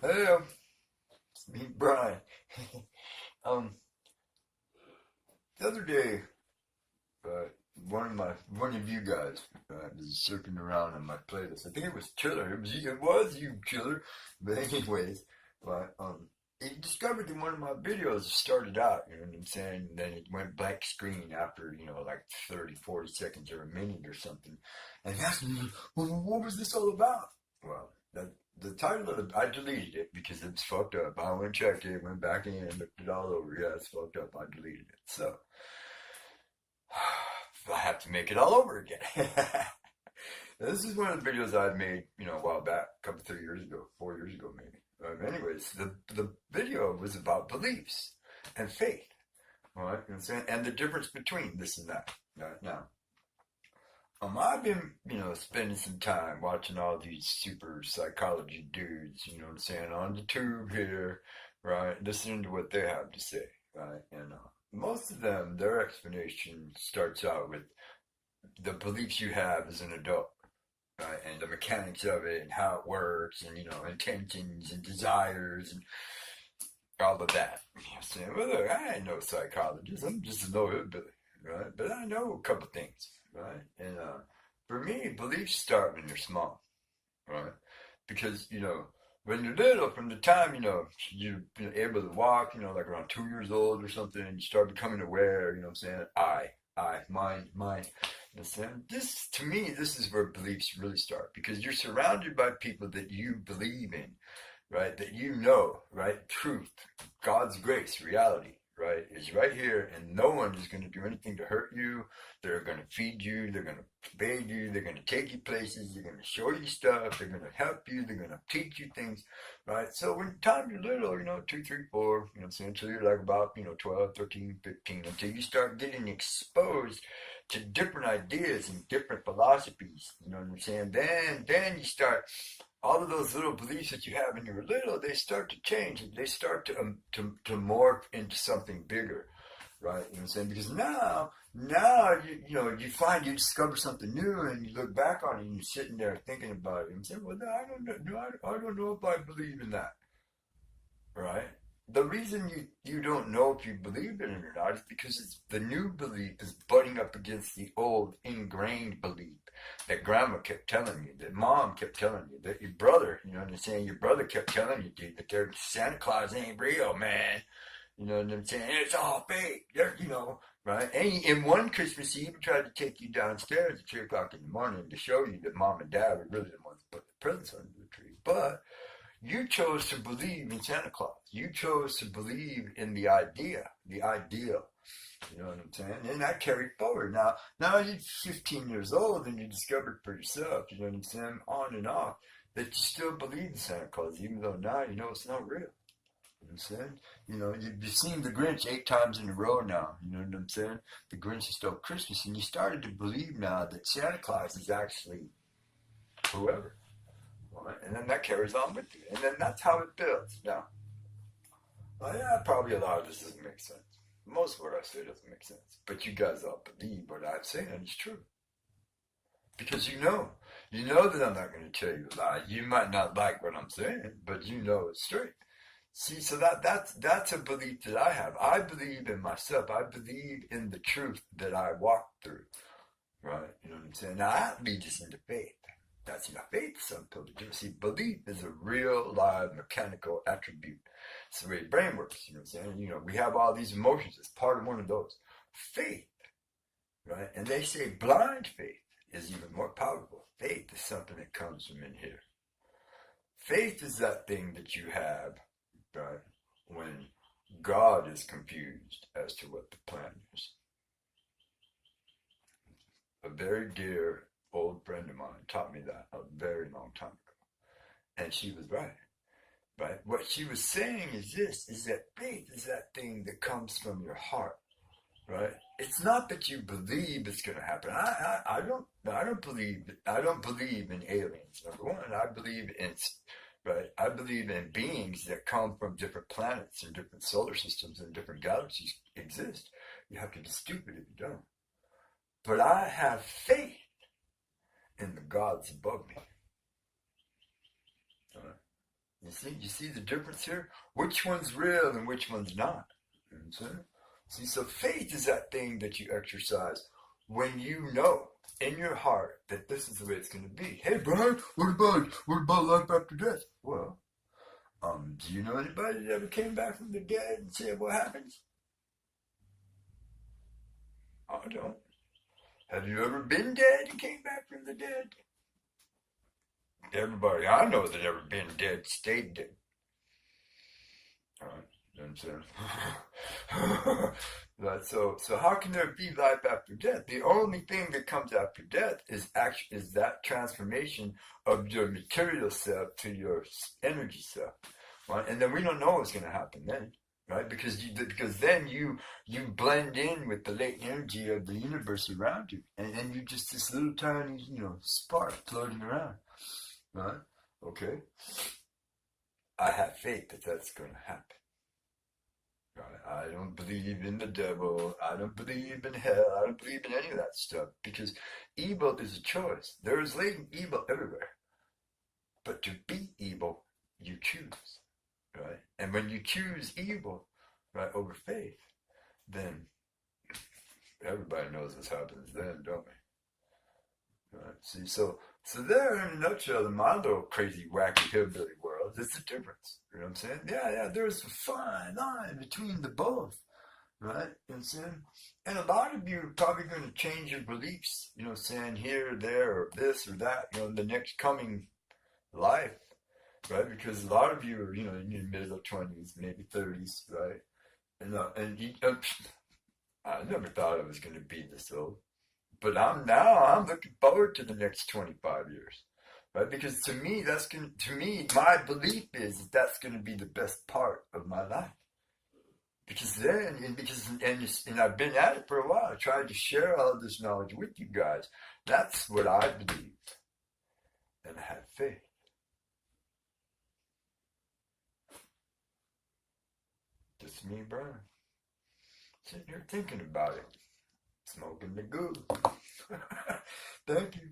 Hey, it's me, Brian. um, the other day, uh, one of you guys was circling around on my playlist. I think it was Killer. It was you, Killer. But anyways, but he discovered in one of my videos started out. You know what I'm saying? And then it went blank screen after like 30, 40 seconds or a minute or something. And he asked me, well, what was this all about? Well, the title of I deleted it because it's fucked up. I went and checked it, went back in, looked it all over. Yeah, it's fucked up. I deleted it. So I have to make it all over again. This is one of the videos I made, a while back, a couple, 3 years ago, 4 years ago, maybe. Anyways, the video was about beliefs and faith, all right? You know what I'm saying? And the difference between this and that. Right? Now, I've been, spending some time watching all these super psychology dudes, you know what I'm saying, on the tube here, right? Listening to what they have to say, right? And most of them, their explanation starts out with the beliefs you have as an adult, right? And the mechanics of it and how it works and, intentions and desires and all of that. You know what I'm saying? Well, look, I ain't no psychologist. I'm just a lawyer, right? But I know a couple things, right? And for me, beliefs start when you're small, right? Because when you're little, from the time you're able to walk, like around 2 years old or something, and you start becoming aware. You know what I'm saying? Mine. You know what I'm saying? This to me, this is where beliefs really start because you're surrounded by people that you believe in, right? That right? Truth, God's grace, reality, right? Is right here, and no one is going to do anything to hurt you. They're going to feed you. They're going to bathe you. They're going to take you places. They're going to show you stuff. They're going to help you. They're going to teach you things, right? So when time you're little, 2, 3, 4, you know what I'm saying, until you're like about, 12, 13, 15, until you start getting exposed to different ideas and different philosophies, you know what I'm saying? Then you start all of those little beliefs that you have when you were little, they start to change. They start to morph into something bigger, right? You know what I'm saying? Because now you find you discover something new, and you look back on it, and you're sitting there thinking about it, and saying, "Well, no, I don't know. No, I don't know if I believe in that." Right? The reason you don't know if you believe in it or not is because the new belief is butting up against the old ingrained belief that grandma kept telling you, that mom kept telling you, that your brother, you know what I'm saying, your brother kept telling you, dude, that their Santa Claus ain't real, man. You know what I'm saying? It's all fake. Right? And one Christmas Eve, he tried to take you downstairs at 3 o'clock in the morning to show you that mom and dad were really the ones that put the presents under the tree. But you chose to believe in Santa Claus. You chose to believe in the idea, the ideal. You know what I'm saying? And that carried forward. Now you're 15 years old and you discovered for yourself, you know what I'm saying, on and off, that you still believe in Santa Claus, even though now you know it's not real. You know what I'm saying? You've seen The Grinch 8 times in a row now. You know what I'm saying? The Grinch has stole Christmas, and you started to believe now that Santa Claus is actually whoever. Right? And then that carries on with you. And then that's how it builds. Now, well, yeah, probably a lot of this doesn't make sense. Most of what I say doesn't make sense. But you guys all believe what I'm saying is true. Because you know that I'm not going to tell you a lie. You might not like what I'm saying, but you know it's straight. See, so that's a belief that I have. I believe in myself. I believe in the truth that I walk through. Right? You know what I'm saying? Now that leads us into faith. That's faith. Some people do. See, belief is a real, live, mechanical attribute. It's the way the brain works. You know what I'm saying? We have all these emotions. It's part of one of those. Faith, right? And they say blind faith is even more powerful. Faith is something that comes from in here. Faith is that thing that you have, right, when God is confused as to what the plan is. A very dear old friend of mine taught me that a very long time ago. And she was right. Right? What she was saying is this, is that faith is that thing that comes from your heart. Right? It's not that you believe it's gonna happen. I don't believe in aliens, number one. I believe in beings that come from different planets and different solar systems and different galaxies exist. You have to be stupid if you don't. But I have faith in the gods above me. Right? You see the difference here? Which one's real and which one's not? You know what I'm saying? See, so faith is that thing that you exercise when you know in your heart that this is the way it's going to be. Hey, Brian, what about life after death? Well, do you know anybody that ever came back from the dead and said what happens? I don't. Have you ever been dead and came back from the dead? Everybody I know that ever been dead stayed dead. All right, you know what I'm saying? Right, so how can there be life after death? The only thing that comes after death is that transformation of your material self to your energy self, right? And then we don't know what's going to happen then, right? Because then you blend in with the latent energy of the universe around you, and you're just this little tiny spark floating around, right? Okay, I have faith that that's going to happen. Right? I don't believe in the devil. I don't believe in hell. I don't believe in any of that stuff because evil is a choice. There is latent evil everywhere. But to be evil, you choose, right? And when you choose evil, right, over faith, then everybody knows what happens then, don't we? Right? See, so there in a nutshell, in my little crazy, wacky hillbilly world, there's a difference. You know what I'm saying? Yeah, there's a fine line between the both, right? You know what I'm saying? And a lot of you are probably going to change your beliefs, saying here or there or this or that, in the next coming life, right? Because a lot of you are, in your middle 20s, maybe 30s, right? And I never thought I was going to be this old. But I'm looking forward to the next 25 years, right? Because to me, my belief is that that's going to be the best part of my life. Because then, and I've been at it for a while, trying to share all this knowledge with you guys. That's what I believe, and I have faith. Just me, Brian, sitting here thinking about it, smoking the good. Thank you.